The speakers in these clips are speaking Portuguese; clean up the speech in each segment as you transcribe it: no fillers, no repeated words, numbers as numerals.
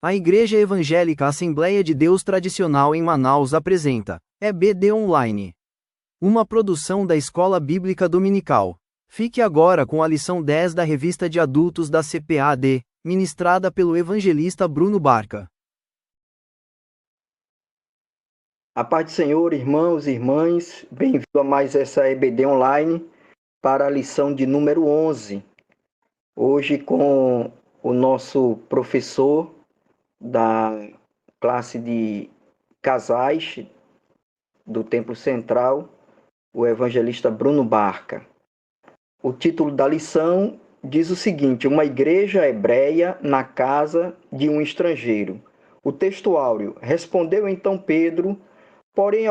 A Igreja Evangélica Assembleia de Deus Tradicional em Manaus apresenta EBD Online, uma produção da Escola Bíblica Dominical. Fique agora com a lição 10 da revista de adultos da CPAD, ministrada pelo evangelista Bruno Barca. A paz do Senhor, irmãos e irmãs, bem-vindo a mais essa EBD Online para a lição de número 11. Hoje com o nosso professor da classe de casais do Templo Central, o evangelista Bruno Barca. O título da lição diz o seguinte: uma igreja hebreia na casa de um estrangeiro. O texto áureo: respondeu então Pedro, porém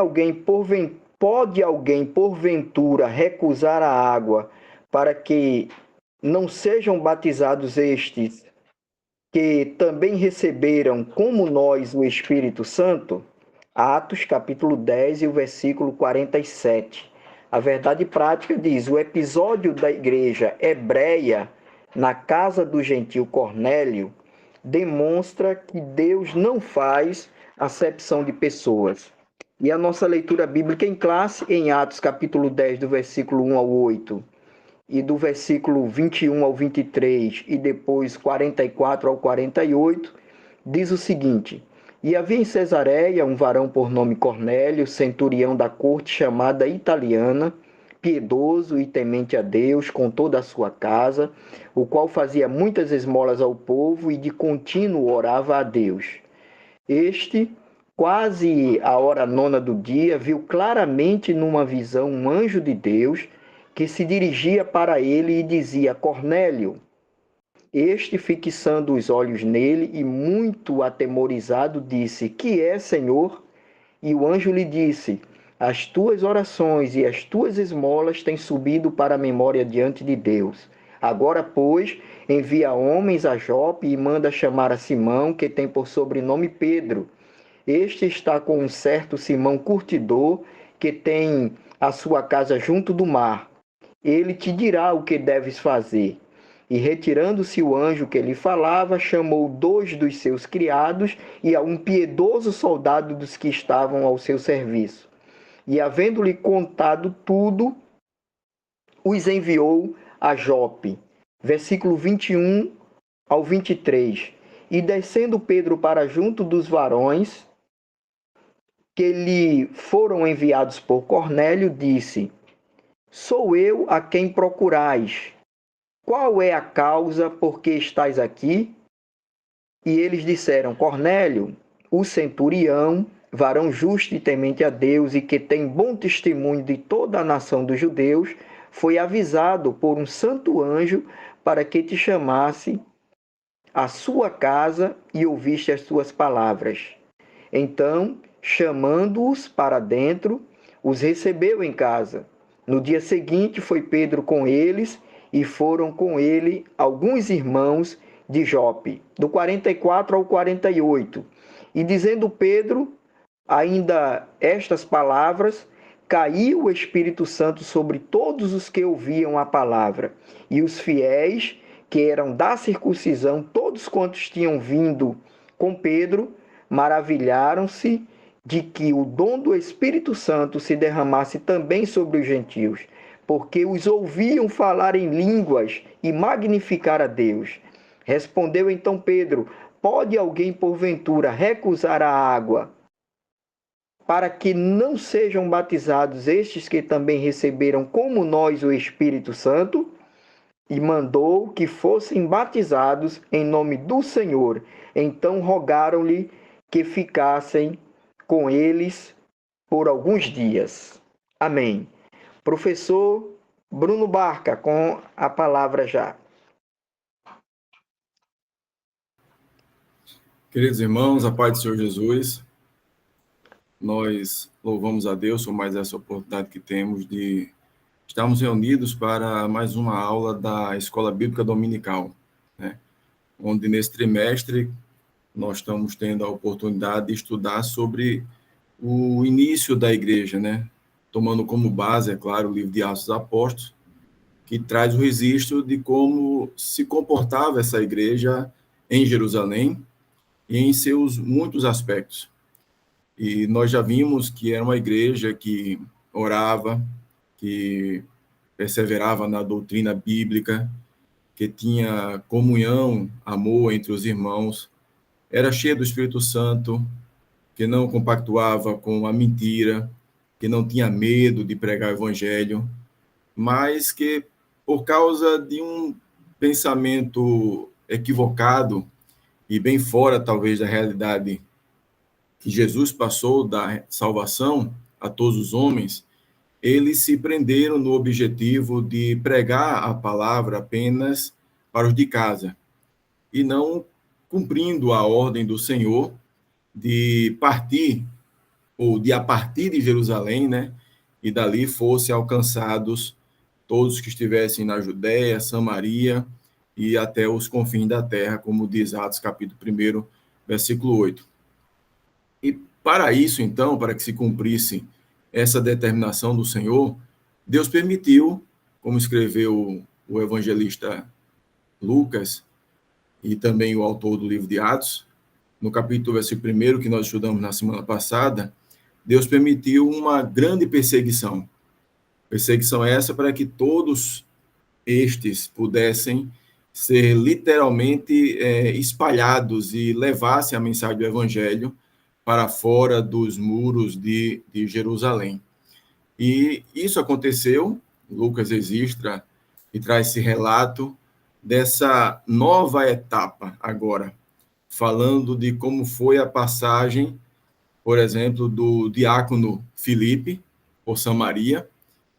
pode alguém porventura recusar a água para que não sejam batizados estes que também receberam como nós o Espírito Santo? Atos capítulo 10 e o versículo 47. A verdade prática diz: o episódio da igreja hebreia na casa do gentil Cornélio demonstra que Deus não faz acepção de pessoas. E a nossa leitura bíblica em classe, em Atos capítulo 10, do versículo 1 ao 8, e do versículo 21 ao 23, e depois 44 ao 48, diz o seguinte: e havia em Cesareia um varão por nome Cornélio, centurião da corte chamada italiana, piedoso e temente a Deus com toda a sua casa, o qual fazia muitas esmolas ao povo e de contínuo orava a Deus. Este, quase à hora nona do dia, viu claramente numa visão um anjo de Deus que se dirigia para ele e dizia: Cornélio. Este, fixando os olhos nele e muito atemorizado, disse: que é, Senhor? E o anjo lhe disse: as tuas orações e as tuas esmolas têm subido para a memória diante de Deus. Agora, pois, envia homens a Jope e manda chamar a Simão, que tem por sobrenome Pedro. Este está com um certo Simão curtidor, que tem a sua casa junto do mar. Ele te dirá o que deves fazer. E retirando-se o anjo que lhe falava, chamou 2 dos seus criados e a um piedoso soldado dos que estavam ao seu serviço. E havendo-lhe contado tudo, os enviou a Jope. Versículo 21 ao 23. E descendo Pedro para junto dos varões que lhe foram enviados por Cornélio, disse: sou eu a quem procurais. Qual é a causa por que estais aqui? E eles disseram: Cornélio, o centurião, varão justo e temente a Deus e que tem bom testemunho de toda a nação dos judeus, foi avisado por um santo anjo para que te chamasse à sua casa e ouviste as suas palavras. Então, chamando-os para dentro, os recebeu em casa. No dia seguinte foi Pedro com eles, e foram com ele alguns irmãos de Jope, do 44 ao 48. E dizendo Pedro ainda estas palavras, caiu o Espírito Santo sobre todos os que ouviam a palavra. E os fiéis, que eram da circuncisão, todos quantos tinham vindo com Pedro, maravilharam-se de que o dom do Espírito Santo se derramasse também sobre os gentios, porque os ouviam falar em línguas e magnificar a Deus. Respondeu então Pedro: pode alguém porventura recusar a água para que não sejam batizados estes que também receberam como nós o Espírito Santo? E mandou que fossem batizados em nome do Senhor. Então rogaram-lhe que ficassem com eles por alguns dias. Amém. Professor Bruno Barca, com a palavra já. Queridos irmãos, a paz do Senhor Jesus, nós louvamos a Deus por mais essa oportunidade que temos de estarmos reunidos para mais uma aula da Escola Bíblica Dominical, né? Onde nesse trimestre nós estamos tendo a oportunidade de estudar sobre o início da igreja, né? Tomando como base, é claro, o livro de Atos dos Apóstolos, que traz o registro de como se comportava essa igreja em Jerusalém e em seus muitos aspectos. E nós já vimos que era uma igreja que orava, que perseverava na doutrina bíblica, que tinha comunhão, amor entre os irmãos, era cheia do Espírito Santo, que não compactuava com a mentira, que não tinha medo de pregar o evangelho, mas que, por causa de um pensamento equivocado e bem fora, talvez, da realidade que Jesus passou da salvação a todos os homens, eles se prenderam no objetivo de pregar a palavra apenas para os de casa, e não cumprindo a ordem do Senhor de partir, ou de a partir de Jerusalém, né, e dali fossem alcançados todos que estivessem na Judéia, Samaria e até os confins da terra, como diz Atos capítulo 1, versículo 8. E para isso, então, para que se cumprisse essa determinação do Senhor, Deus permitiu, como escreveu o evangelista Lucas e também o autor do livro de Atos, no capítulo versículo 1, que nós estudamos na semana passada, Deus permitiu uma grande perseguição. Perseguição essa para que todos estes pudessem ser literalmente espalhados e levassem a mensagem do evangelho para fora dos muros de Jerusalém. E isso aconteceu, Lucas registra e traz esse relato dessa nova etapa agora, falando de como foi a passagem, por exemplo, do diácono Filipe por Samaria,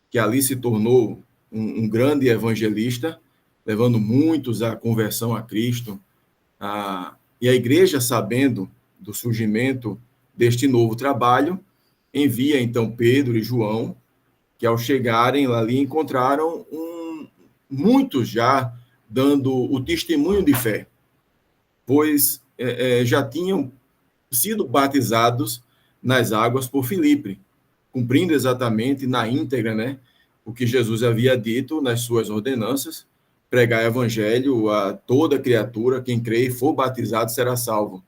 que ali se tornou um grande evangelista, levando muitos à conversão a Cristo. E a igreja, sabendo do surgimento deste novo trabalho, envia então Pedro e João, que ao chegarem ali encontraram muitos já dando o testemunho de fé, pois já tinham sido batizados nas águas por Filipe, cumprindo exatamente na íntegra, né, o que Jesus havia dito nas suas ordenanças: pregar evangelho a toda criatura, quem crê e for batizado será salvo.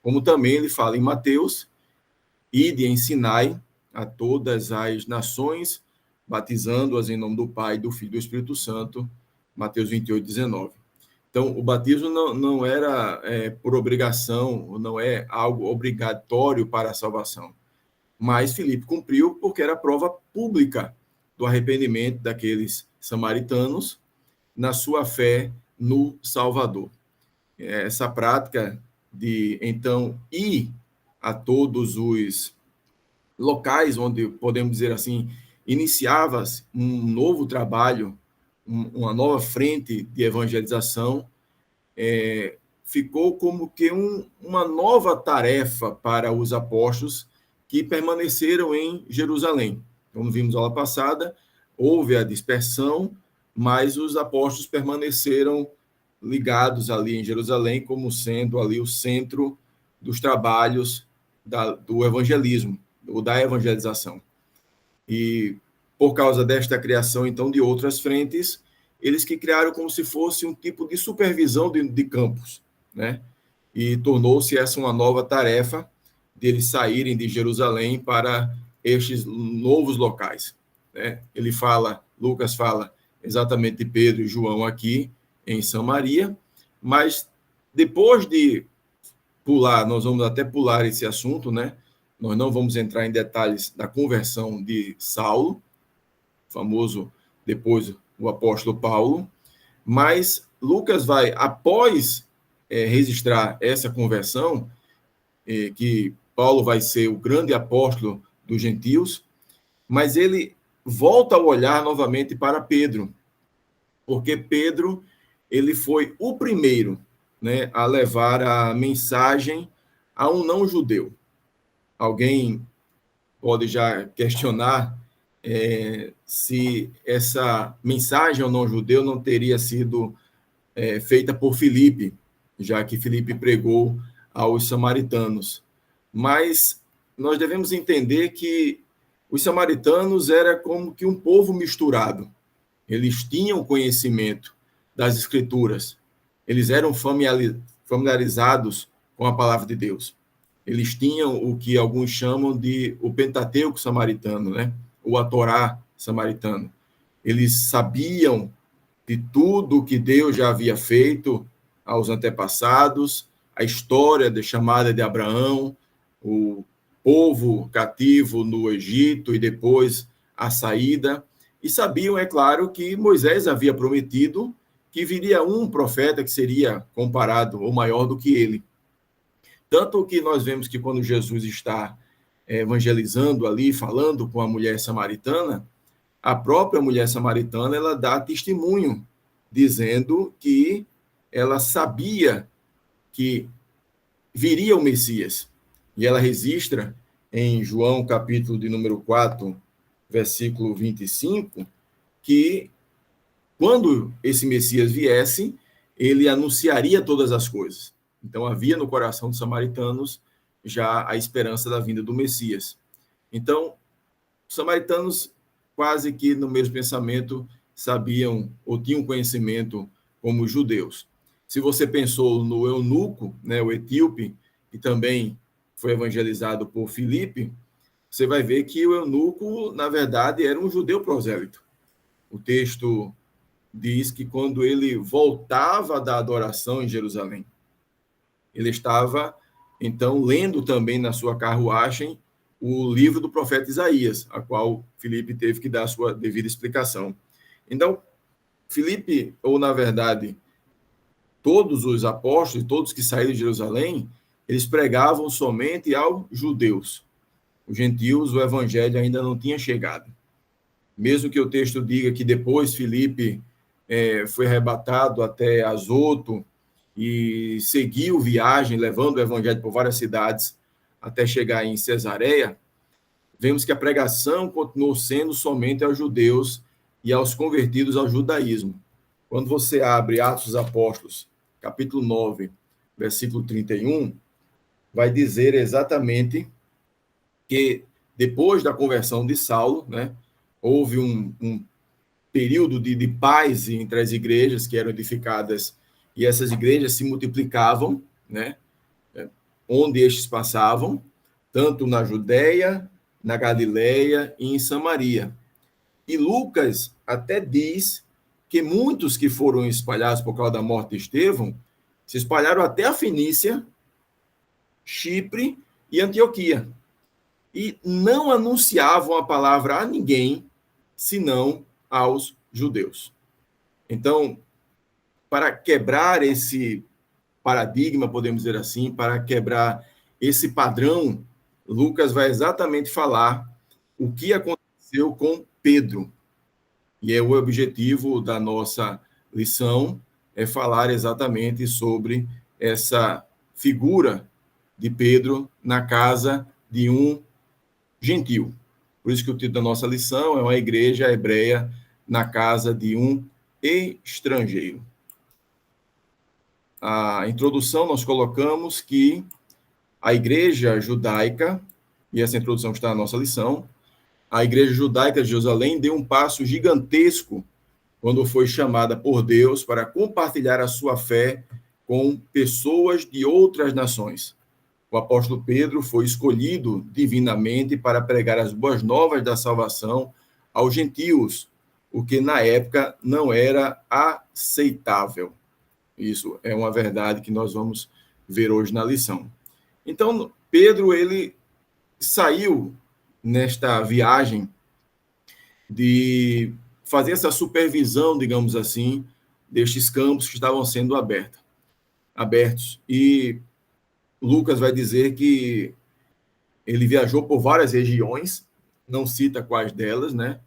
Como também ele fala em Mateus: ide e ensinai a todas as nações, batizando-as em nome do Pai, do Filho e do Espírito Santo, Mateus 28, 19. Então, o batismo não era por obrigação, não é algo obrigatório para a salvação. Mas Filipe cumpriu porque era prova pública do arrependimento daqueles samaritanos na sua fé no Salvador. Essa prática de, então, ir a todos os locais onde, podemos dizer assim, iniciava-se um novo trabalho, uma nova frente de evangelização, ficou como que uma nova tarefa para os apóstolos que permaneceram em Jerusalém. Como vimos na aula passada, houve a dispersão, mas os apóstolos permaneceram ligados ali em Jerusalém, como sendo ali o centro dos trabalhos do evangelismo, ou da evangelização. E por causa desta criação, então, de outras frentes, eles que criaram como se fosse um tipo de supervisão de campos, né? E tornou-se essa uma nova tarefa deles saírem de Jerusalém para estes novos locais, né? Lucas fala exatamente de Pedro e João aqui em Samaria, mas depois de pular, nós vamos até pular esse assunto, né? Nós não vamos entrar em detalhes da conversão de Saulo, famoso depois o apóstolo Paulo, mas Lucas vai, após registrar essa conversão, que Paulo vai ser o grande apóstolo dos gentios, mas ele volta a olhar novamente para Pedro, porque Pedro ele foi o primeiro, né, a levar a mensagem a um não-judeu. Alguém pode já questionar se essa mensagem ao não-judeu não teria sido feita por Filipe, já que Filipe pregou aos samaritanos. Mas nós devemos entender que os samaritanos era como que um povo misturado. Eles tinham conhecimento das Escrituras, eles eram familiarizados com a palavra de Deus. Eles tinham o que alguns chamam de o Pentateuco samaritano, né? Ou a Torá samaritano. Eles sabiam de tudo que Deus já havia feito aos antepassados, a história da chamada de Abraão, o povo cativo no Egito e depois a saída. E sabiam, é claro, que Moisés havia prometido que viria um profeta que seria comparado ou maior do que ele. Tanto que nós vemos que quando Jesus está evangelizando ali, falando com a mulher samaritana, a própria mulher samaritana, ela dá testemunho, dizendo que ela sabia que viria o Messias. E ela registra em João, capítulo de número 4, versículo 25, que quando esse Messias viesse, ele anunciaria todas as coisas. Então, havia no coração dos samaritanos já a esperança da vinda do Messias. Então, os samaritanos, quase que no mesmo pensamento, sabiam ou tinham conhecimento como os judeus. Se você pensou no eunuco, né, o etíope, que também foi evangelizado por Filipe, você vai ver que o eunuco, na verdade, era um judeu prosélito. O texto diz que quando ele voltava da adoração em Jerusalém, ele estava, então, lendo também na sua carruagem o livro do profeta Isaías, a qual Filipe teve que dar a sua devida explicação. Então, Filipe, ou na verdade, todos os apóstolos, todos que saíram de Jerusalém, eles pregavam somente aos judeus. Os gentios, o evangelho ainda não tinha chegado. Mesmo que o texto diga que depois Filipe foi arrebatado até Azoto e seguiu viagem, levando o evangelho por várias cidades até chegar em Cesareia, vemos que a pregação continuou sendo somente aos judeus e aos convertidos ao judaísmo. Quando você abre Atos dos Apóstolos, capítulo 9, versículo 31, vai dizer exatamente que depois da conversão de Saulo, né, houve um período de paz entre as igrejas que eram edificadas e essas igrejas se multiplicavam, né, onde estes passavam, tanto na Judéia, na Galileia e em Samaria. E Lucas até diz que muitos que foram espalhados por causa da morte de Estevão se espalharam até a Fenícia, Chipre e Antioquia. E não anunciavam a palavra a ninguém, senão aos judeus. Então, para quebrar esse paradigma, podemos dizer assim, para quebrar esse padrão, Lucas vai exatamente falar o que aconteceu com Pedro. E é o objetivo da nossa lição, é falar exatamente sobre essa figura de Pedro na casa de um gentil. Por isso que o título da nossa lição é uma igreja hebreia na casa de um estrangeiro. A introdução nós colocamos que a igreja judaica, e essa introdução está na nossa lição, a igreja judaica de Jerusalém deu um passo gigantesco quando foi chamada por Deus para compartilhar a sua fé com pessoas de outras nações. O apóstolo Pedro foi escolhido divinamente para pregar as boas novas da salvação aos gentios, o que na época não era aceitável. Isso é uma verdade que nós vamos ver hoje na lição. Então, Pedro, ele saiu nesta viagem de fazer essa supervisão, digamos assim, destes campos que estavam sendo abertos. E Lucas vai dizer que ele viajou por várias regiões, não cita quais delas, né?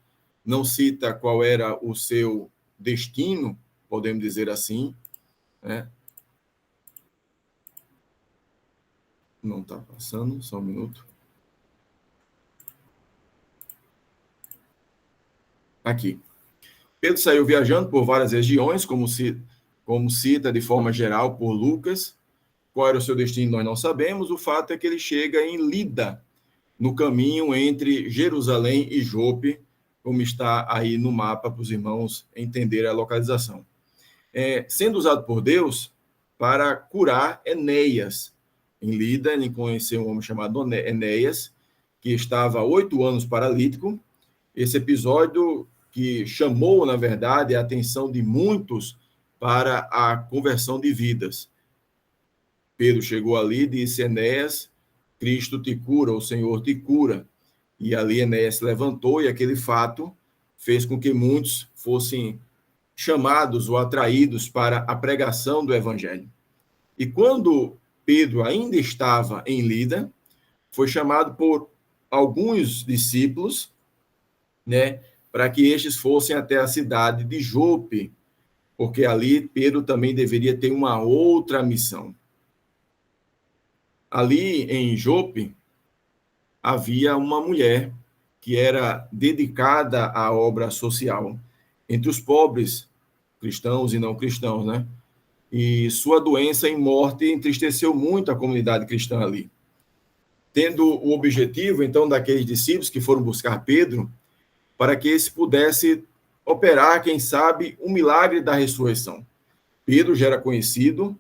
Não cita qual era o seu destino, podemos dizer assim, né? Não está passando, só um minuto. Aqui. Pedro saiu viajando por várias regiões, como cita de forma geral por Lucas. Qual era o seu destino, nós não sabemos. O fato é que ele chega em Lida, no caminho entre Jerusalém e Jope, como está aí no mapa para os irmãos entenderem a localização. Sendo usado por Deus para curar Enéas, em Lida, ele conheceu um homem chamado Enéas, que estava há 8 anos paralítico. Esse episódio que chamou, na verdade, a atenção de muitos para a conversão de vidas. Pedro chegou ali e disse: Enéas, Cristo te cura, o Senhor te cura. E ali Enéas se levantou, e aquele fato fez com que muitos fossem chamados ou atraídos para a pregação do evangelho. E quando Pedro ainda estava em Lida, foi chamado por alguns discípulos, né, para que estes fossem até a cidade de Jope, porque ali Pedro também deveria ter uma outra missão. Ali em Jope havia uma mulher que era dedicada à obra social entre os pobres, cristãos e não cristãos, né? E sua doença em morte entristeceu muito a comunidade cristã ali. Tendo o objetivo, então, daqueles discípulos que foram buscar Pedro, para que esse pudesse operar, quem sabe, um milagre da ressurreição. Pedro já era conhecido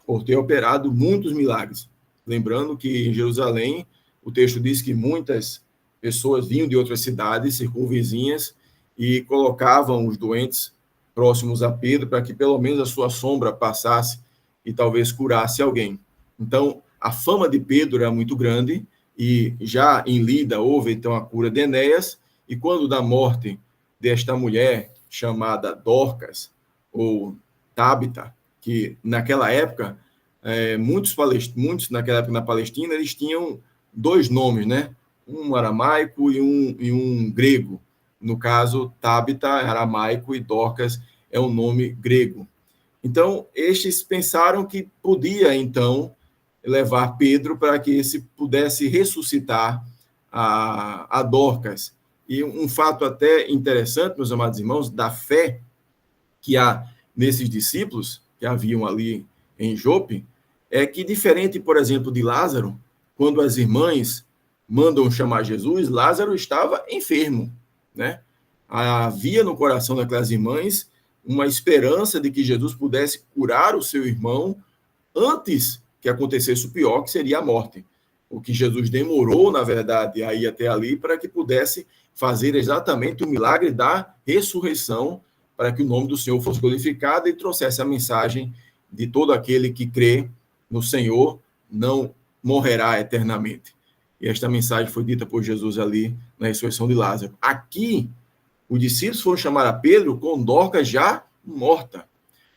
por ter operado muitos milagres. Lembrando que em Jerusalém, o texto diz que muitas pessoas vinham de outras cidades circunvizinhas e colocavam os doentes próximos a Pedro para que pelo menos a sua sombra passasse e talvez curasse alguém. Então, a fama de Pedro era muito grande e já em Lida houve então a cura de Enéas, e quando da morte desta mulher chamada Dorcas ou Tábita, que naquela época muitos naquela época na Palestina eles tinham 2 nomes, né? Um aramaico e um grego. No caso, Tábita é aramaico e Dorcas é um nome grego. Então, estes pensaram que podia, então, levar Pedro para que esse pudesse ressuscitar a Dorcas. E um fato até interessante, meus amados irmãos, da fé que há nesses discípulos que haviam ali em Jope, é que, diferente, por exemplo, de Lázaro, quando as irmãs mandam chamar Jesus, Lázaro estava enfermo, né? Havia no coração daquelas irmãs uma esperança de que Jesus pudesse curar o seu irmão antes que acontecesse o pior, que seria a morte. O que Jesus demorou, na verdade, a ir até ali para que pudesse fazer exatamente o milagre da ressurreição, para que o nome do Senhor fosse glorificado e trouxesse a mensagem de todo aquele que crê no Senhor não morrerá eternamente. E esta mensagem foi dita por Jesus ali na ressurreição de Lázaro. Aqui, os discípulos foram chamar a Pedro com Dorcas já morta.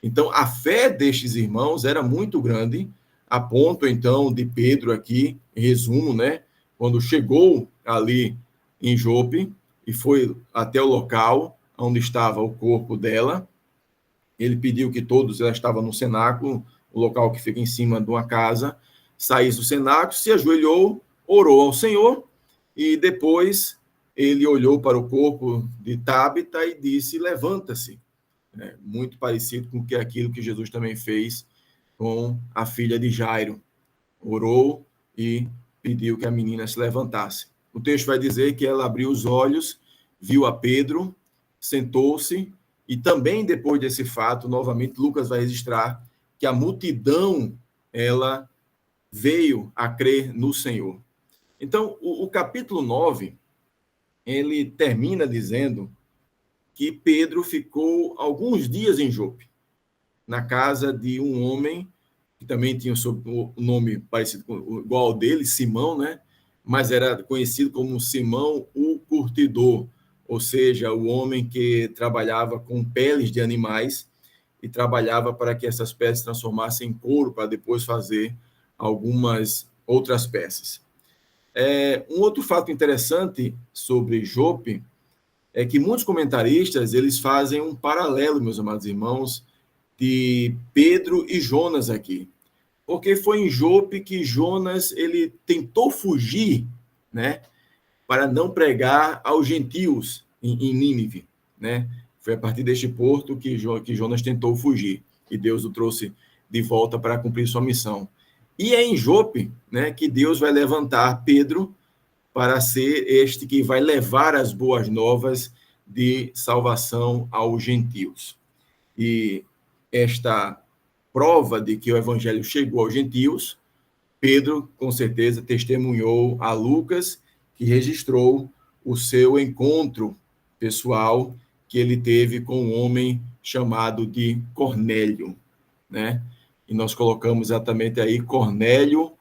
Então, a fé destes irmãos era muito grande, a ponto, então, de Pedro aqui, em resumo, né, quando chegou ali em Jope e foi até o local onde estava o corpo dela, ele pediu que todos, ela estava no cenáculo, o local que fica em cima de uma casa, saísse do cenáculo, se ajoelhou, orou ao Senhor, e depois ele olhou para o corpo de Tábita e disse: levanta-se. Muito parecido com aquilo que Jesus também fez com a filha de Jairo. Orou e pediu que a menina se levantasse. O texto vai dizer que ela abriu os olhos, viu a Pedro, sentou-se, e também depois desse fato, novamente, Lucas vai registrar que a multidão, ela veio a crer no Senhor. Então, o capítulo 9, ele termina dizendo que Pedro ficou alguns dias em Jope, na casa de um homem que também tinha o nome parecido com igual ao dele, Simão, né? Mas era conhecido como Simão o Curtidor, ou seja, o homem que trabalhava com peles de animais e trabalhava para que essas peças se transformassem em couro para depois fazer algumas outras peças. Um outro fato interessante sobre Jope é que muitos comentaristas eles fazem um paralelo, meus amados irmãos, de Pedro e Jonas aqui. Porque foi em Jope que Jonas ele tentou fugir, né, para não pregar aos gentios em Nínive, né? Foi a partir deste porto que Jonas tentou fugir e Deus o trouxe de volta para cumprir sua missão. E é em Jope, né, que Deus vai levantar Pedro para ser este que vai levar as boas novas de salvação aos gentios. E esta prova de que o evangelho chegou aos gentios Pedro, com certeza, testemunhou a Lucas, que registrou o seu encontro pessoal que ele teve com um homem chamado de Cornélio, né? E nós colocamos exatamente aí Cornélio,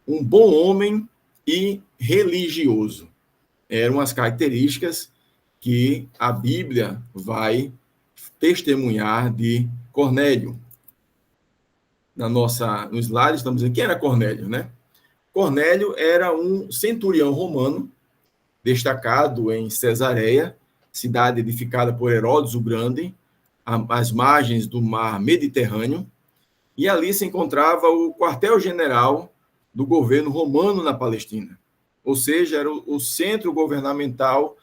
um bom homem e religioso. Eram as características que a Bíblia vai testemunhar de Cornélio. No slide estamos dizendo quem era Cornélio, né? Cornélio era um centurião romano destacado em Cesareia, cidade edificada por Herodes o Grande, às margens do mar Mediterrâneo, e ali se encontrava o quartel-general do governo romano na Palestina. Ou seja, era o centro governamental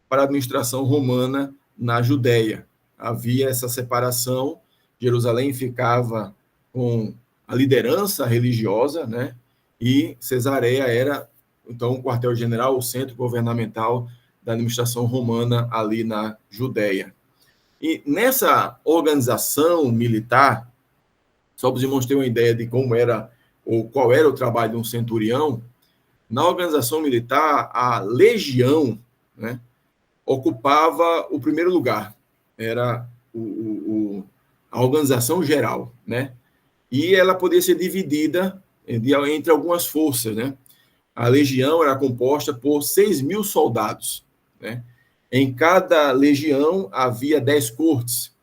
para a administração romana na Judéia. Havia essa separação, Jerusalém ficava com a liderança religiosa, né? E Cesareia era, então, o quartel-general, o centro governamental da administração romana ali na Judéia. E nessa organização militar, só para os irmãos terem uma ideia de como era ou qual era o trabalho de um centurião, na organização militar, a legião, né, ocupava o primeiro lugar. Era a organização geral, né? E ela podia ser dividida entre algumas forças, né? A legião era composta por 6.000 soldados, né? Em cada legião havia 10 cortes.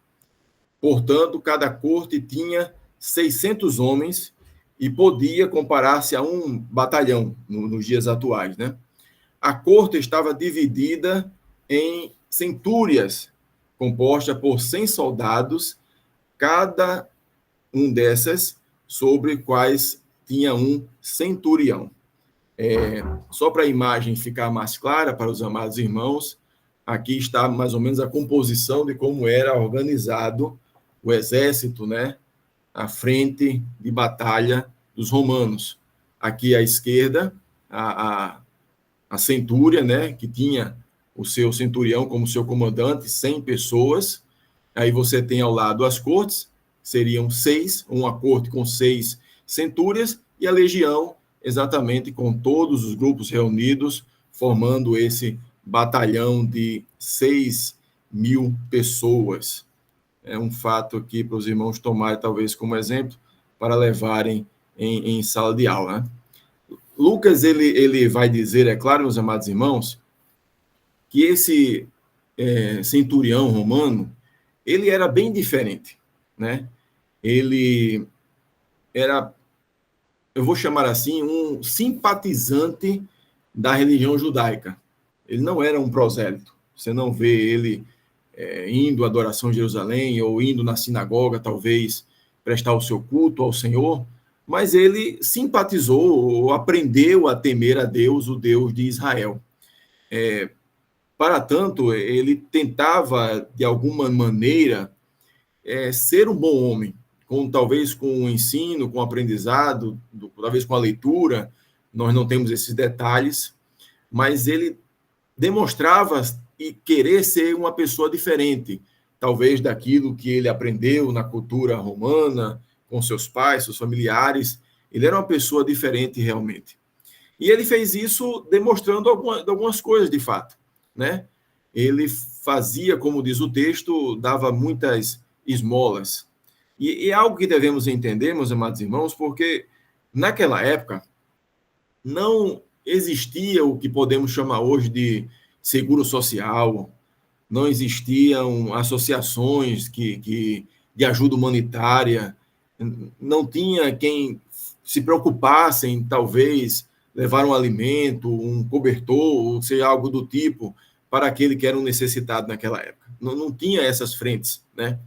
Portanto, cada corte tinha 600 homens e podia comparar-se a um batalhão nos dias atuais, né? A corte estava dividida em centúrias, composta por 100 soldados, cada um dessas sobre quais tinha um centurião. Só para a imagem ficar mais clara para os amados irmãos, aqui está mais ou menos a composição de como era organizado o exército, né, à frente de batalha dos romanos. Aqui à esquerda, a centúria, né, que tinha o seu centurião como seu comandante, 100 pessoas. Aí você tem ao lado as cortes, seriam 6, uma corte com 6 centúrias, e a legião, exatamente com todos os grupos reunidos, formando esse batalhão de 6.000 pessoas. É um fato aqui para os irmãos tomarem, talvez, como exemplo, para levarem em sala de aula, né? Lucas, ele vai dizer, é claro, meus amados irmãos, que esse centurião romano, ele era bem diferente, né? Ele era, eu vou chamar assim, um simpatizante da religião judaica. Ele não era um prosélito. Você não vê ele indo à adoração em Jerusalém ou indo na sinagoga, talvez, prestar o seu culto ao Senhor, mas ele simpatizou ou aprendeu a temer a Deus, o Deus de Israel. Para tanto, ele tentava, de alguma maneira, ser um bom homem, talvez com o ensino, com o aprendizado, talvez com a leitura, nós não temos esses detalhes, mas ele demonstrava e querer ser uma pessoa diferente, talvez daquilo que ele aprendeu na cultura romana, com seus pais, seus familiares. Ele era uma pessoa diferente realmente. E ele fez isso demonstrando algumas coisas de fato, né? Ele fazia, como diz o texto, dava muitas esmolas. E é algo que devemos entender, meus amados irmãos, porque naquela época não existia o que podemos chamar hoje de seguro social, não existiam associações de ajuda humanitária, não tinha quem se preocupasse em, talvez, levar um alimento, um cobertor, ou seja, algo do tipo, para aquele que era um necessitado naquela época. Não tinha essas frentes, né?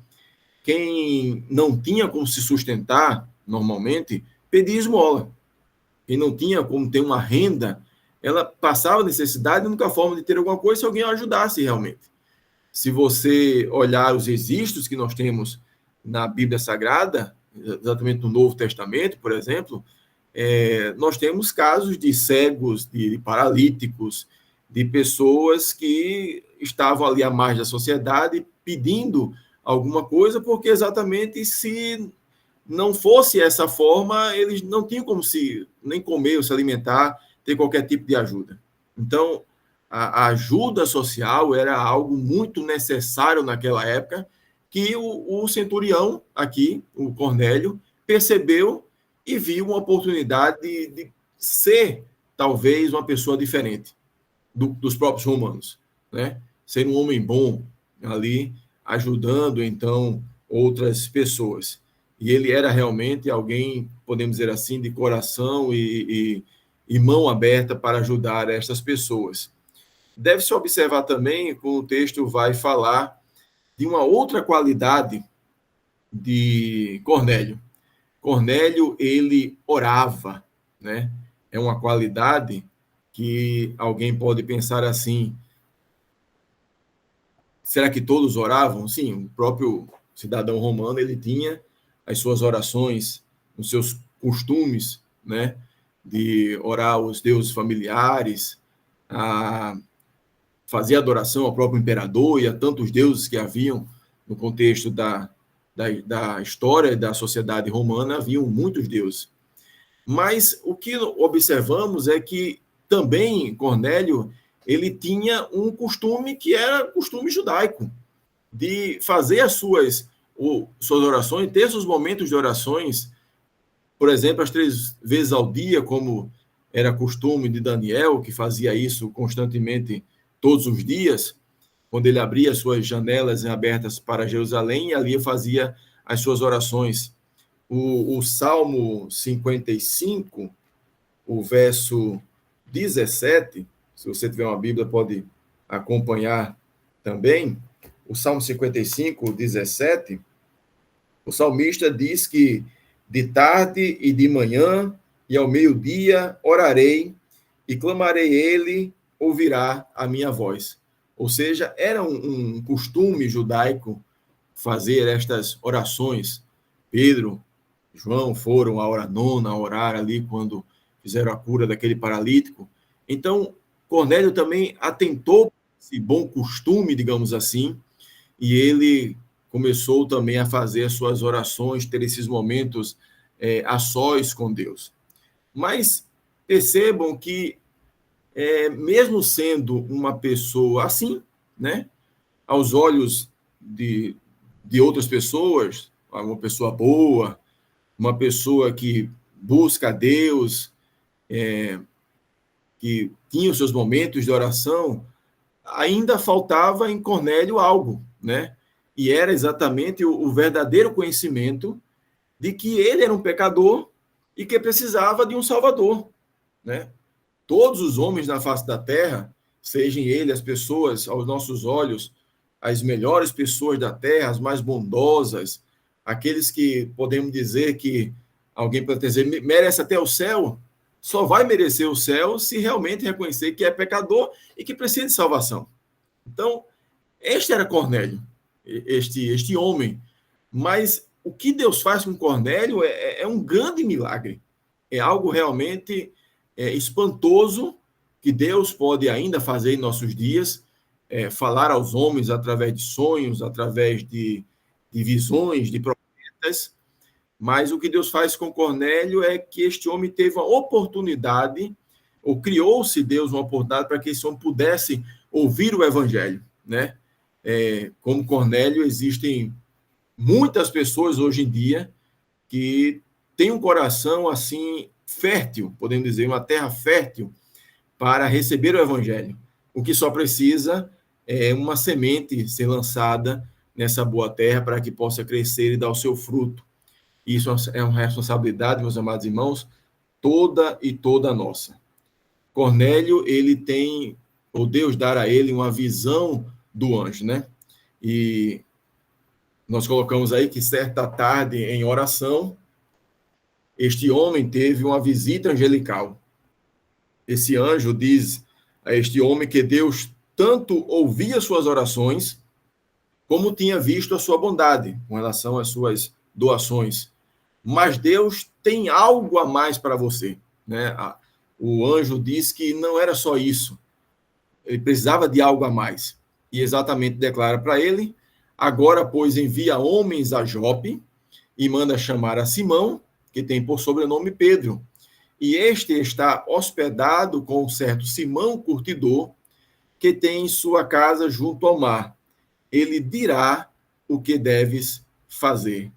Quem não tinha como se sustentar, normalmente, pedia esmola. Quem não tinha como ter uma renda, ela passava necessidade, a única forma de ter alguma coisa se alguém a ajudasse realmente. Se você olhar os registros que nós temos na Bíblia Sagrada, exatamente no Novo Testamento, por exemplo, nós temos casos de cegos, de paralíticos, de pessoas que estavam ali à margem da sociedade pedindo alguma coisa, porque exatamente se não fosse essa forma, eles não tinham como nem comer ou se alimentar, ter qualquer tipo de ajuda. Então, a ajuda social era algo muito necessário naquela época, que o centurião aqui, o Cornélio, percebeu e viu uma oportunidade de ser, talvez, uma pessoa diferente dos próprios romanos, né? Ser um homem bom ali, ajudando, então, outras pessoas. E ele era realmente alguém, podemos dizer assim, de coração e mão aberta para ajudar estas pessoas. Deve-se observar também que o texto vai falar de uma outra qualidade de Cornélio. Cornélio, ele orava, né? É uma qualidade que alguém pode pensar assim: será que todos oravam? Sim, o próprio cidadão romano, ele tinha as suas orações, os seus costumes, né? De orar aos deuses familiares, fazer adoração ao próprio imperador e a tantos deuses que haviam no contexto da história da sociedade romana, haviam muitos deuses. Mas o que observamos é que também Cornélio, ele tinha um costume que era costume judaico, de fazer as suas orações, ter seus momentos de orações, por exemplo, as 3 vezes ao dia, como era costume de Daniel, que fazia isso constantemente todos os dias, quando ele abria suas janelas abertas para Jerusalém, e ali fazia as suas orações. O Salmo 55, o verso 17, se você tiver uma Bíblia, pode acompanhar também. O Salmo 55, 17, o salmista diz que de tarde e de manhã e ao meio-dia orarei e clamarei, ele ouvirá a minha voz. Ou seja, era um costume judaico fazer estas orações. Pedro, João foram à hora nona orar ali quando fizeram a cura daquele paralítico. Então, Cornélio também atentou esse bom costume, digamos assim, e ele começou também a fazer as suas orações, ter esses momentos a sós com Deus. Mas percebam que, mesmo sendo uma pessoa assim, né, aos olhos de outras pessoas, uma pessoa boa, uma pessoa que busca a Deus, que tinha os seus momentos de oração, ainda faltava em Cornélio algo, né? E era exatamente o verdadeiro conhecimento de que ele era um pecador e que precisava de um Salvador, né? Todos os homens na face da terra, sejam eles as pessoas, aos nossos olhos, as melhores pessoas da terra, as mais bondosas, aqueles que podemos dizer que alguém pode dizer merece até o céu, só vai merecer o céu se realmente reconhecer que é pecador e que precisa de salvação. Então, este era Cornélio, este homem. Mas o que Deus faz com Cornélio é um grande milagre. É algo realmente espantoso que Deus pode ainda fazer em nossos dias, falar aos homens através de sonhos, através de visões, de profetas. Mas o que Deus faz com Cornélio é que este homem teve uma oportunidade, ou criou-se Deus uma oportunidade para que esse homem pudesse ouvir o evangelho, né? Como Cornélio, existem muitas pessoas hoje em dia que têm um coração assim fértil, podemos dizer, uma terra fértil para receber o evangelho. O que só precisa é uma semente ser lançada nessa boa terra para que possa crescer e dar o seu fruto. Isso é uma responsabilidade, meus amados irmãos, toda nossa. Cornélio, ele tem, ou Deus dará a ele uma visão do anjo, né? E nós colocamos aí que certa tarde, em oração, este homem teve uma visita angelical. Esse anjo diz a este homem que Deus tanto ouvia suas orações, como tinha visto a sua bondade com relação às suas doações. Mas Deus tem algo a mais para você, né? O anjo diz que não era só isso. Ele precisava de algo a mais. E exatamente declara para ele: agora, pois, envia homens a Jope e manda chamar a Simão, que tem por sobrenome Pedro. E este está hospedado com um certo Simão curtidor, que tem sua casa junto ao mar. Ele dirá o que deves fazer.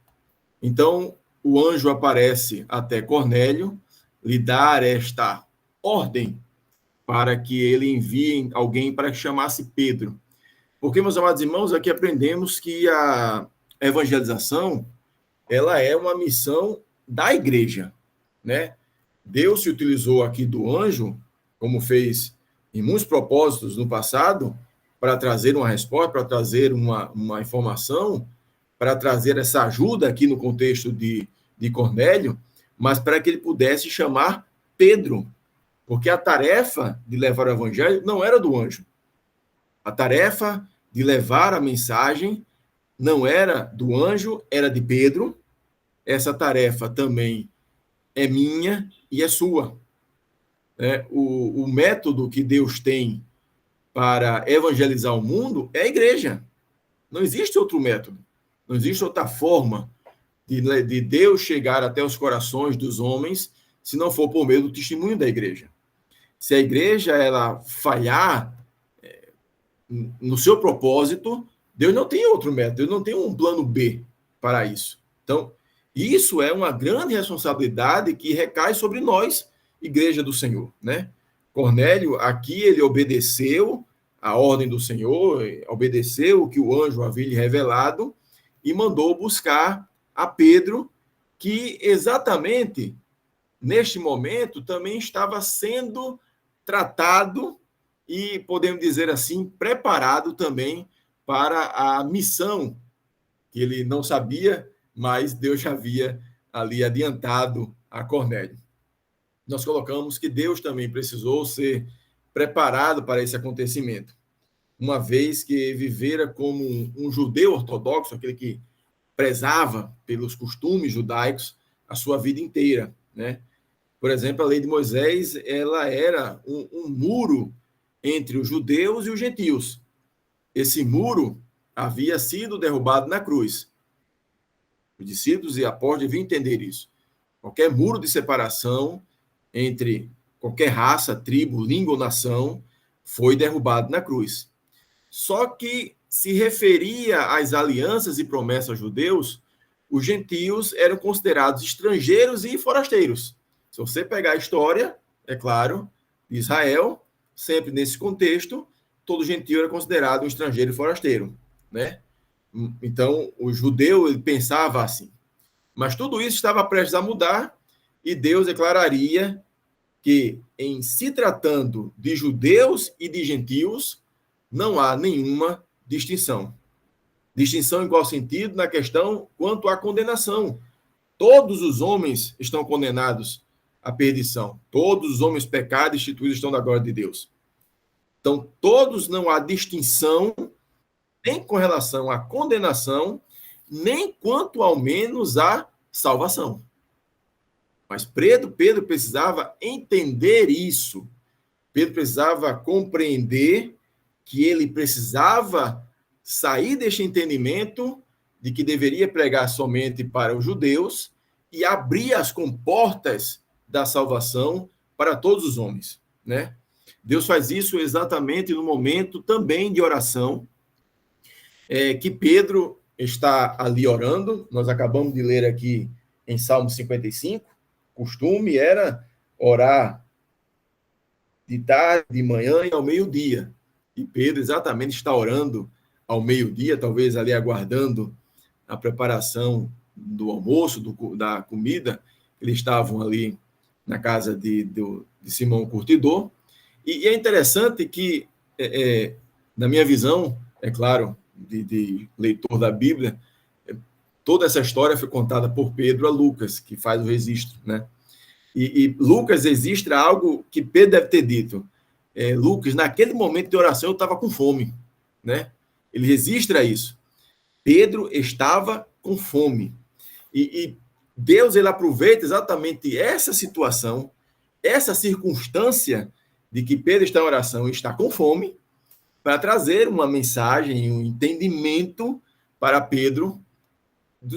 Então, o anjo aparece até Cornélio, lhe dar esta ordem para que ele envie alguém para que chamasse Pedro. Porque, meus amados irmãos, aqui aprendemos que a evangelização, ela é uma missão da igreja, né? Deus se utilizou aqui do anjo, como fez em muitos propósitos no passado, para trazer uma resposta, para trazer uma informação, para trazer essa ajuda aqui no contexto de Cornélio, mas para que ele pudesse chamar Pedro, porque a tarefa de levar o evangelho não era do anjo. A tarefa de levar a mensagem não era do anjo, era de Pedro. Essa tarefa também é minha e é sua. O método que Deus tem para evangelizar o mundo é a igreja. Não existe outro método. Não existe outra forma de Deus chegar até os corações dos homens se não for por meio do testemunho da igreja. Se a igreja ela falhar no seu propósito, Deus não tem outro método, Deus não tem um plano B para isso. Então, isso é uma grande responsabilidade que recai sobre nós, igreja do Senhor, né? Cornélio, aqui ele obedeceu a ordem do Senhor, obedeceu o que o anjo havia lhe revelado e mandou buscar a Pedro, que exatamente neste momento também estava sendo tratado e, podemos dizer assim, preparado também para a missão que ele não sabia, mas Deus já havia ali adiantado a Cornélio. Nós colocamos que Deus também precisou ser preparado para esse acontecimento, uma vez que vivera como um judeu ortodoxo, aquele que prezava pelos costumes judaicos a sua vida inteira, né? Por exemplo, a lei de Moisés, ela era um muro entre os judeus e os gentios. Esse muro havia sido derrubado na cruz. Os discípulos e apóstolos deviam entender isso. Qualquer muro de separação entre qualquer raça, tribo, língua ou nação foi derrubado na cruz. Só que se referia às alianças e promessas aos judeus, os gentios eram considerados estrangeiros e forasteiros. Se você pegar a história, é claro, de Israel, sempre nesse contexto, todo gentio era considerado um estrangeiro e forasteiro, né? Então, o judeu ele pensava assim. Mas tudo isso estava prestes a mudar e Deus declararia que, em se tratando de judeus e de gentios, não há nenhuma distinção. Distinção em qual sentido? Na questão quanto à condenação. Todos os homens estão condenados à perdição. Todos os homens pecados e instituídos estão da glória de Deus. Então, todos não há distinção, nem com relação à condenação, nem quanto ao menos à salvação. Mas Pedro precisava entender isso. Pedro precisava compreender que ele precisava sair deste entendimento de que deveria pregar somente para os judeus e abrir as comportas da salvação para todos os homens, né? Deus faz isso exatamente no momento também de oração, que Pedro está ali orando. Nós acabamos de ler aqui em Salmo 55, costume era orar de tarde, de manhã e ao meio-dia. E Pedro exatamente está orando ao meio-dia, talvez ali aguardando a preparação do almoço, da comida. Eles estavam ali na casa de Simão Curtidor. E é interessante que, na minha visão, é claro, de leitor da Bíblia, toda essa história foi contada por Pedro a Lucas, que faz o registro, né? E Lucas registra algo que Pedro deve ter dito. Lucas, naquele momento de oração, eu estava com fome, né? Ele registra isso. Pedro estava com fome. E Deus, ele aproveita exatamente essa situação, essa circunstância de que Pedro está em oração e está com fome, para trazer uma mensagem, um entendimento para Pedro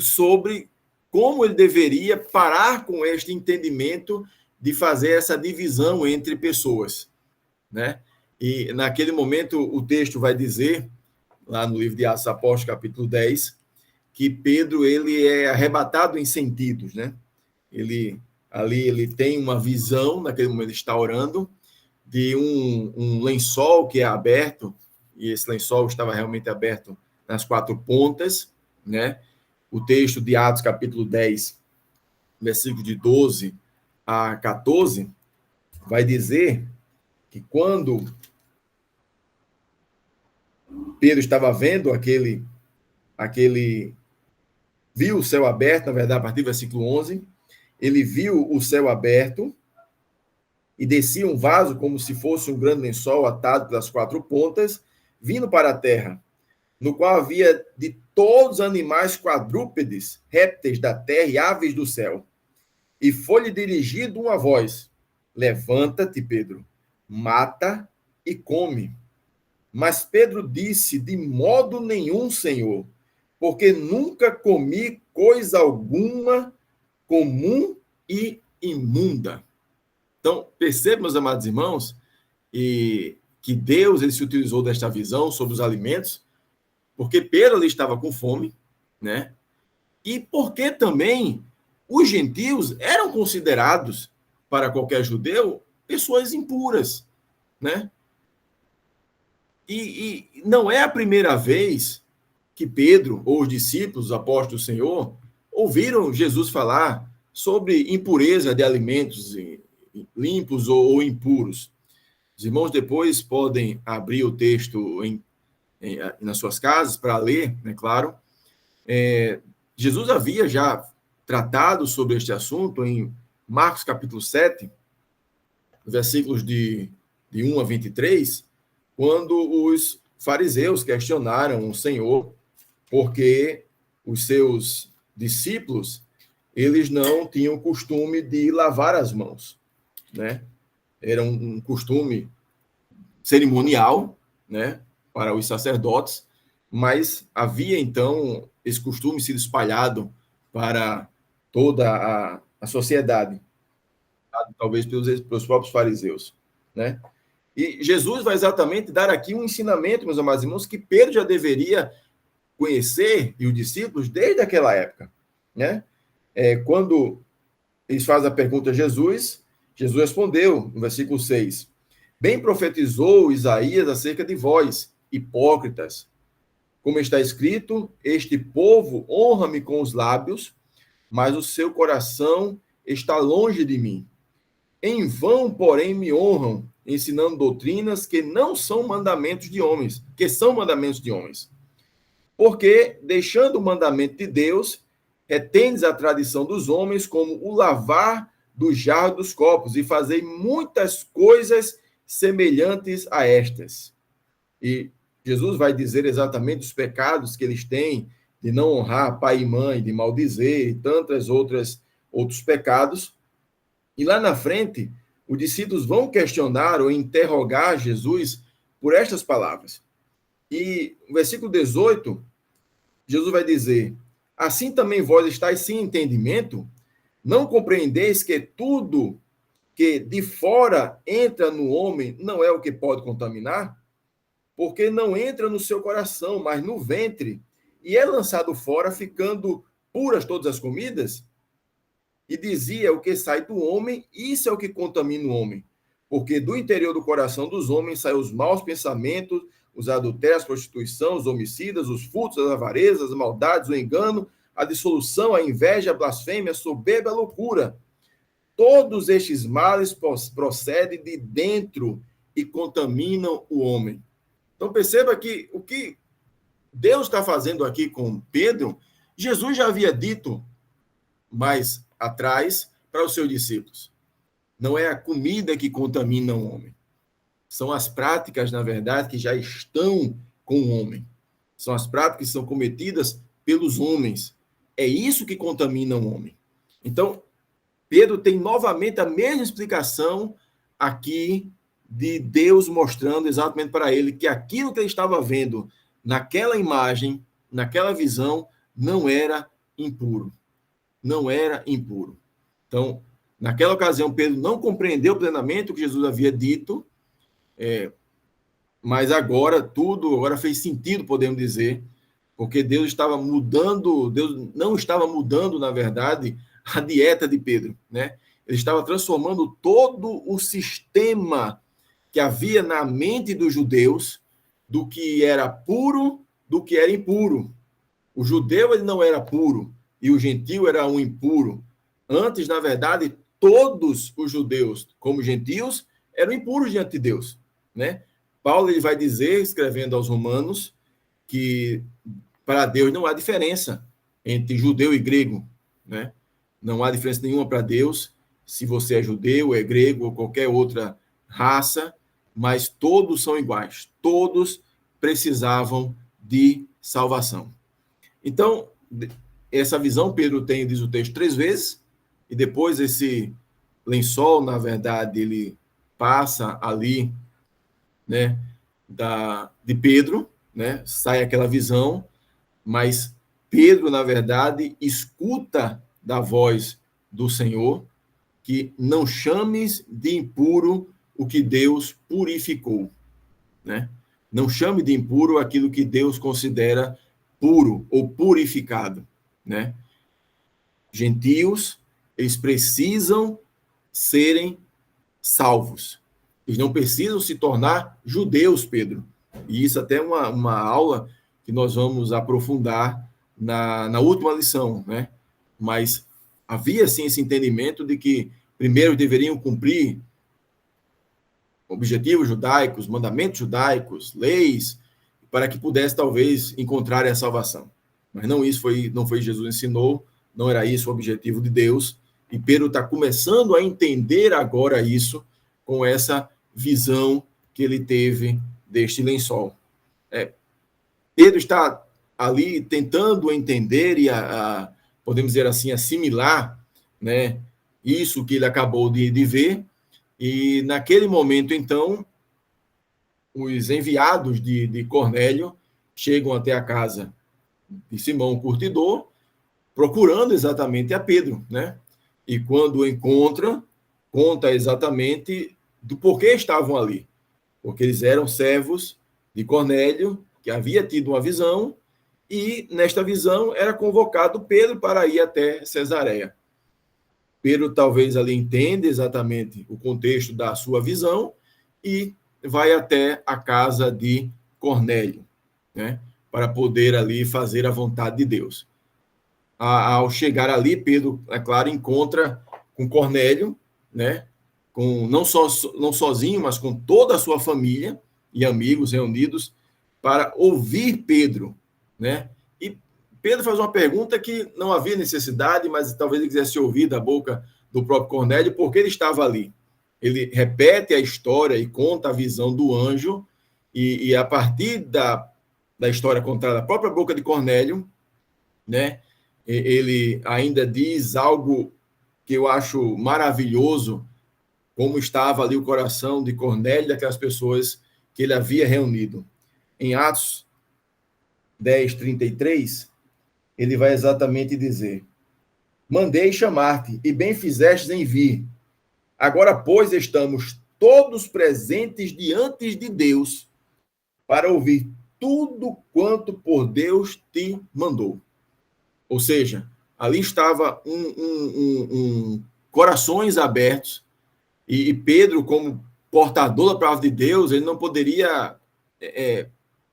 sobre como ele deveria parar com este entendimento de fazer essa divisão entre pessoas, né? E naquele momento o texto vai dizer, lá no livro de Atos Apóstolos, capítulo 10, que Pedro ele é arrebatado em sentidos, né? Ele tem uma visão, naquele momento está orando, de um lençol que é aberto, e esse lençol estava realmente aberto nas 4 pontas, né? O texto de Atos, capítulo 10, versículo de 12 a 14, vai dizer que quando Pedro estava vendo viu o céu aberto, na verdade, a partir do versículo 11, ele viu o céu aberto e descia um vaso como se fosse um grande lençol atado pelas 4 pontas, vindo para a terra, no qual havia de todos os animais quadrúpedes, répteis da terra e aves do céu. E foi-lhe dirigido uma voz: levanta-te, Pedro, mata e come. Mas Pedro disse: de modo nenhum, Senhor, porque nunca comi coisa alguma comum e imunda. Então, perceba, meus amados irmãos, que Deus ele se utilizou desta visão sobre os alimentos, porque Pedro ali estava com fome, né? E porque também os gentios eram considerados, para qualquer judeu, pessoas impuras, né? E não é a primeira vez que Pedro, ou os discípulos, os apóstolos do Senhor, ouviram Jesus falar sobre impureza de alimentos limpos ou impuros. Os irmãos depois podem abrir o texto nas suas casas para ler, né, claro. Jesus havia já tratado sobre este assunto em Marcos capítulo 7, versículos de 1 a 23, quando os fariseus questionaram o Senhor porque os seus discípulos, eles não tinham o costume de lavar as mãos, né? Era um costume cerimonial, né, para os sacerdotes, mas havia então esse costume sido espalhado para toda a sociedade, talvez pelos próprios fariseus, né? E Jesus vai exatamente dar aqui um ensinamento, meus amados irmãos, que Pedro já deveria conhecer, e os discípulos, desde aquela época, né? Quando eles fazem a pergunta a Jesus, Jesus respondeu, no versículo 6, bem profetizou Isaías acerca de vós, hipócritas, como está escrito, este povo honra-me com os lábios, mas o seu coração está longe de mim. Em vão, porém, me honram, ensinando doutrinas que não são mandamentos de homens, que são mandamentos de homens. Porque, deixando o mandamento de Deus, retendes a tradição dos homens como o lavar do jarro dos copos e fazer muitas coisas semelhantes a estas. E Jesus vai dizer exatamente os pecados que eles têm de não honrar pai e mãe, de maldizer e tantos outros pecados. E lá na frente, os discípulos vão questionar ou interrogar Jesus por estas palavras. E no versículo 18, Jesus vai dizer, assim também vós estáis sem entendimento, não compreendeis que tudo que de fora entra no homem não é o que pode contaminar? Porque não entra no seu coração, mas no ventre, e é lançado fora, ficando puras todas as comidas? E dizia, o que sai do homem, isso é o que contamina o homem. Porque do interior do coração dos homens saem os maus pensamentos, os adultérios, a prostituição, os homicidas, os furtos, as avarezas, as maldades, o engano, a dissolução, a inveja, a blasfêmia, a soberba, a loucura. Todos estes males procedem de dentro e contaminam o homem. Então perceba que o que Deus está fazendo aqui com Pedro, Jesus já havia dito mais atrás para os seus discípulos. Não é a comida que contamina o homem. São as práticas, na verdade, que já estão com o homem. São as práticas que são cometidas pelos homens. É isso que contamina o homem. Então, Pedro tem novamente a mesma explicação aqui de Deus mostrando exatamente para ele que aquilo que ele estava vendo naquela imagem, naquela visão, não era impuro. não era impuro. Então, naquela ocasião, Pedro não compreendeu plenamente o que Jesus havia dito, mas agora agora fez sentido, podemos dizer, porque Deus não estava mudando, na verdade, a dieta de Pedro, né? Ele estava transformando todo o sistema que havia na mente dos judeus do que era puro, do que era impuro. O judeu ele não era puro e o gentio era um impuro. Antes, na verdade, todos os judeus, como gentios, eram impuros diante de Deus, né? Paulo ele vai dizer, escrevendo aos Romanos, que para Deus não há diferença entre judeu e grego, né? Não há diferença nenhuma para Deus, se você é judeu, é grego ou qualquer outra raça, mas todos são iguais, todos precisavam de salvação. Então, essa visão Pedro tem, diz o texto, 3 vezes, e depois esse lençol, na verdade, ele passa ali, né, de Pedro, né, sai aquela visão, mas Pedro, na verdade, escuta da voz do Senhor que não chames de impuro o que Deus purificou, né? Não chame de impuro aquilo que Deus considera puro ou purificado, né? Gentios, eles precisam serem salvos. Eles não precisam se tornar judeus, Pedro. E isso até é uma aula que nós vamos aprofundar na última lição, né? Mas havia, sim, esse entendimento de que primeiro deveriam cumprir objetivos judaicos, mandamentos judaicos, leis, para que pudesse, talvez, encontrar a salvação. Mas não foi Jesus ensinou, não era isso o objetivo de Deus, e Pedro está começando a entender agora isso com essa visão que ele teve deste lençol. Pedro está ali tentando entender e, podemos dizer assim, assimilar, né, isso que ele acabou de ver, e naquele momento, então, os enviados de Cornélio chegam até a casa de Simão, o curtidor, procurando exatamente a Pedro, né? E quando o encontram, conta exatamente do porquê estavam ali. Porque eles eram servos de Cornélio, que havia tido uma visão, e nesta visão era convocado Pedro para ir até Cesareia. Pedro talvez ali entenda exatamente o contexto da sua visão e vai até a casa de Cornélio, né, para poder ali fazer a vontade de Deus. Ao chegar ali, Pedro, é claro, encontra com Cornélio, né, não sozinho, mas com toda a sua família e amigos reunidos para ouvir Pedro, né? E Pedro faz uma pergunta que não havia necessidade, mas talvez ele quisesse ouvir da boca do próprio Cornélio, porque ele estava ali. Ele repete a história e conta a visão do anjo, e a partir da história contada da própria boca de Cornélio, né, ele ainda diz algo que eu acho maravilhoso, como estava ali o coração de Cornélio, daquelas pessoas que ele havia reunido. Em Atos 10:33, ele vai exatamente dizer: mandei chamar-te, e bem fizestes em vir. Agora, pois, estamos todos presentes diante de Deus para ouvir tudo quanto por Deus te mandou. Ou seja, ali estava corações abertos, e Pedro, como portador da palavra de Deus, ele não poderia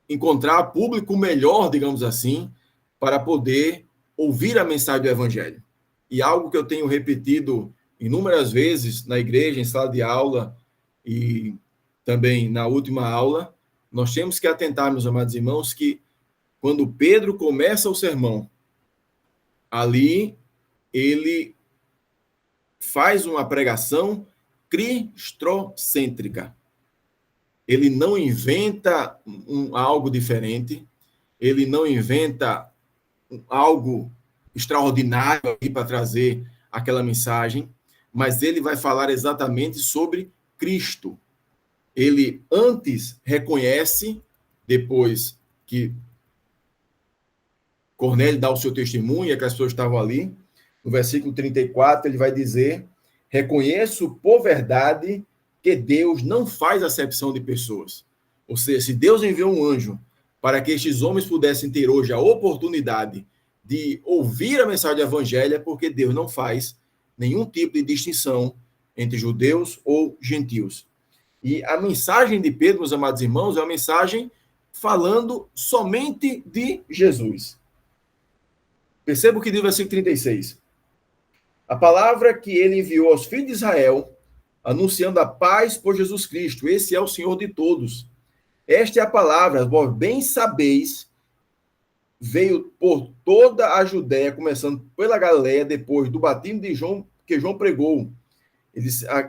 encontrar público melhor, digamos assim, para poder ouvir a mensagem do Evangelho. E algo que eu tenho repetido inúmeras vezes na igreja, em sala de aula e também na última aula, nós temos que atentar, meus amados irmãos, que quando Pedro começa o sermão, ali ele faz uma pregação cristocêntrica. Ele não inventa algo diferente, ele não inventa algo extraordinário para trazer aquela mensagem, mas ele vai falar exatamente sobre Cristo. Ele antes reconhece, depois que Cornélio dá o seu testemunho, e aquelas pessoas estavam ali, No versículo 34, ele vai dizer: reconheço por verdade que Deus não faz acepção de pessoas. Ou seja, se Deus enviou um anjo para que estes homens pudessem ter hoje a oportunidade de ouvir a mensagem do evangelho, é porque Deus não faz nenhum tipo de distinção entre judeus ou gentios. E a mensagem de Pedro, meus amados irmãos, é uma mensagem falando somente de Jesus. Perceba o que diz o versículo 36. A palavra que ele enviou aos filhos de Israel, anunciando a paz por Jesus Cristo. Esse é o Senhor de todos. Esta é a palavra, vós bem sabeis, veio por toda a Judéia, começando pela Galileia, depois do batismo de João, que João pregou.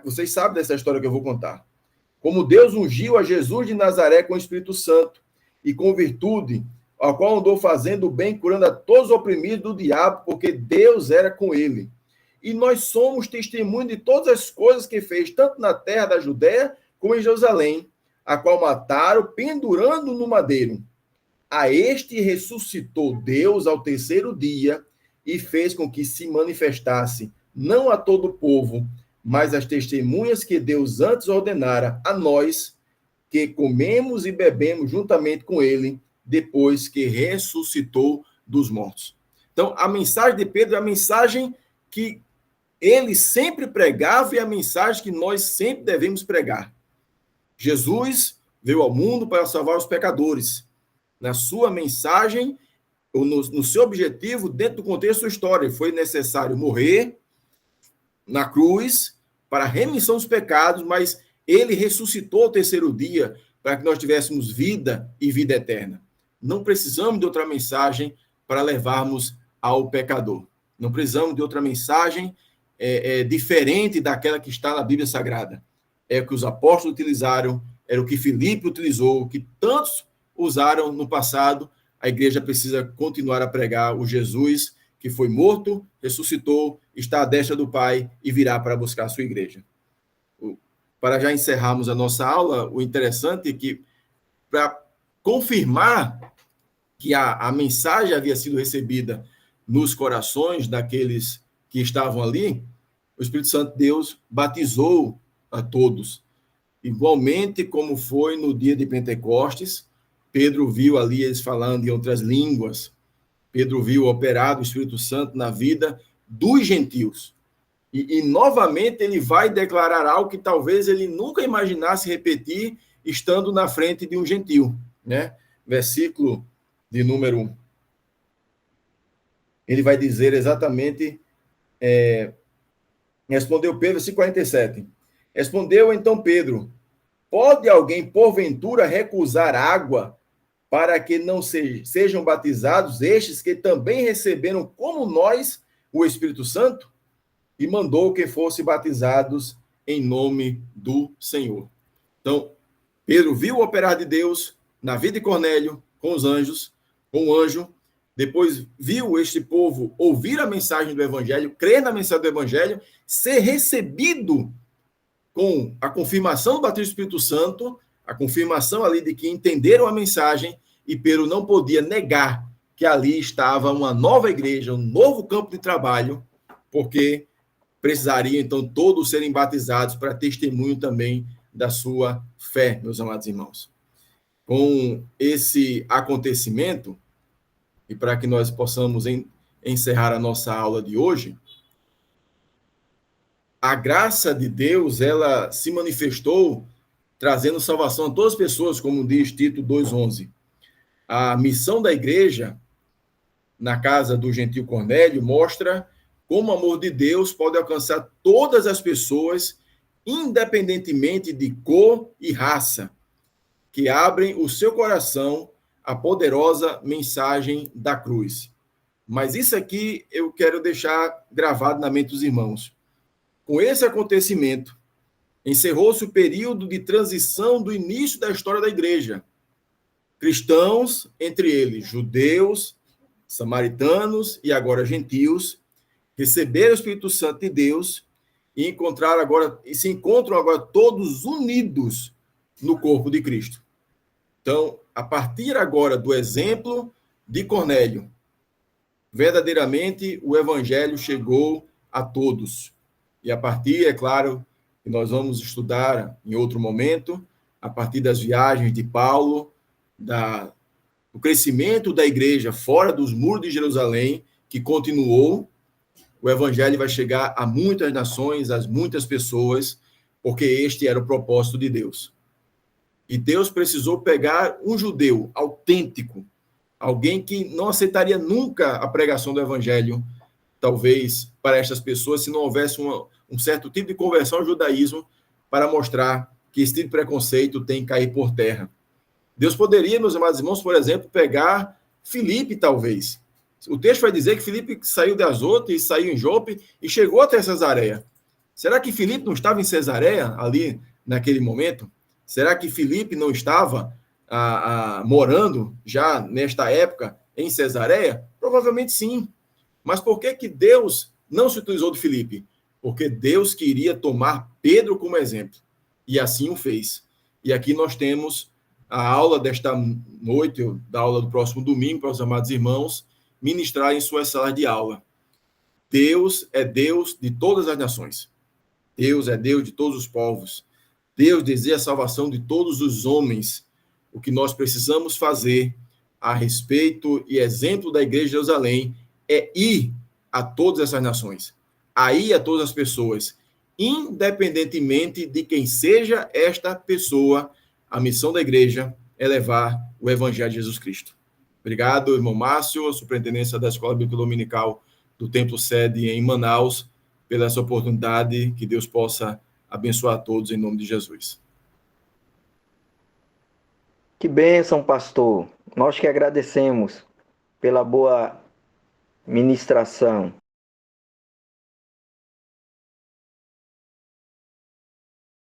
Vocês sabem dessa história que eu vou contar. Como Deus ungiu a Jesus de Nazaré com o Espírito Santo e com virtude, ao qual andou fazendo o bem, curando a todos os oprimidos do diabo, porque Deus era com ele. E nós somos testemunhos de todas as coisas que fez, tanto na terra da Judéia, como em Jerusalém, a qual mataram, pendurando no madeiro. A este ressuscitou Deus ao terceiro dia e fez com que se manifestasse, não a todo o povo, mas as testemunhas que Deus antes ordenara a nós, que comemos e bebemos juntamente com ele, depois que ressuscitou dos mortos. Então, a mensagem de Pedro é a mensagem que ele sempre pregava e a mensagem que nós sempre devemos pregar. Jesus veio ao mundo para salvar os pecadores. Na sua mensagem, ou no seu objetivo, dentro do contexto da história, foi necessário morrer na cruz para a remissão dos pecados, mas ele ressuscitou ao terceiro dia para que nós tivéssemos vida e vida eterna. Não precisamos de outra mensagem para levarmos ao pecador. Não precisamos de outra mensagem diferente daquela que está na Bíblia Sagrada. É o que os apóstolos utilizaram, era o que Filipe utilizou, o que tantos usaram no passado. A igreja precisa continuar a pregar o Jesus que foi morto, ressuscitou, está à destra do Pai e virá para buscar a sua igreja. Para já encerrarmos a nossa aula, o interessante é que, para confirmar que a mensagem havia sido recebida nos corações daqueles que estavam ali, o Espírito Santo de Deus batizou a todos. Igualmente como foi no dia de Pentecostes, Pedro viu ali eles falando em outras línguas. Pedro viu operar o Espírito Santo na vida dos gentios. E novamente ele vai declarar algo que talvez ele nunca imaginasse repetir estando na frente de um gentio, né? Versículo de número 1. Ele vai dizer exatamente, respondeu Pedro, versículo 47. Respondeu então Pedro: pode alguém porventura recusar água para que não sejam batizados estes que também receberam como nós o Espírito Santo? E mandou que fossem batizados em nome do Senhor. Então, Pedro viu o operar de Deus na vida de Cornélio, com os anjos, com o anjo. Depois viu este povo ouvir a mensagem do Evangelho, crer na mensagem do Evangelho, ser recebido com a confirmação do batismo do Espírito Santo, a confirmação ali de que entenderam a mensagem, e Pedro não podia negar que ali estava uma nova igreja, um novo campo de trabalho, porque precisariam, então, todos serem batizados para testemunho também da sua fé, meus amados irmãos. Com esse acontecimento, e para que nós possamos encerrar a nossa aula de hoje, a graça de Deus, ela se manifestou trazendo salvação a todas as pessoas, como diz Tito 2,11. A missão da igreja na casa do gentil Cornélio mostra como o amor de Deus pode alcançar todas as pessoas, independentemente de cor e raça, que abrem o seu coração à poderosa mensagem da cruz. Mas isso aqui eu quero deixar gravado na mente dos irmãos. Com esse acontecimento, encerrou-se o período de transição do início da história da igreja. Cristãos, entre eles judeus, samaritanos e agora gentios, receberam o Espírito Santo de Deus e se encontram agora todos unidos no corpo de Cristo. Então, a partir agora do exemplo de Cornélio, verdadeiramente o evangelho chegou a todos. E a partir, é claro, que nós vamos estudar em outro momento, a partir das viagens de Paulo, do crescimento da igreja fora dos muros de Jerusalém, que continuou, o evangelho vai chegar a muitas nações, a muitas pessoas, porque este era o propósito de Deus. E Deus precisou pegar um judeu autêntico, alguém que não aceitaria nunca a pregação do evangelho, talvez, para estas pessoas, se não houvesse um certo tipo de conversão ao judaísmo, para mostrar que esse tipo de preconceito tem que cair por terra. Deus poderia, meus amados irmãos, por exemplo, pegar Filipe, talvez. O texto vai dizer que Filipe saiu de Azote e saiu em Jope e chegou até Cesareia. Será que Filipe não estava em Cesareia, ali, naquele momento? Será que Filipe não estava morando, já nesta época, em Cesareia? Provavelmente sim. Mas por que Deus não se utilizou de Filipe? Porque Deus queria tomar Pedro como exemplo. E assim o fez. E aqui nós temos a aula desta noite, da aula do próximo domingo, para os amados irmãos, ministrar em suas salas de aula. Deus é Deus de todas as nações. Deus é Deus de todos os povos. Deus deseja a salvação de todos os homens. O que nós precisamos fazer a respeito e exemplo da Igreja de Jerusalém é ir a todas essas nações, a ir a todas as pessoas, independentemente de quem seja esta pessoa. A missão da igreja é levar o Evangelho de Jesus Cristo. Obrigado, irmão Márcio, a superintendência da Escola Bíblica Dominical do Templo Sede em Manaus, pela essa oportunidade, que Deus possa abençoar a todos em nome de Jesus. Que bênção, pastor. Nós que agradecemos pela boa ministração.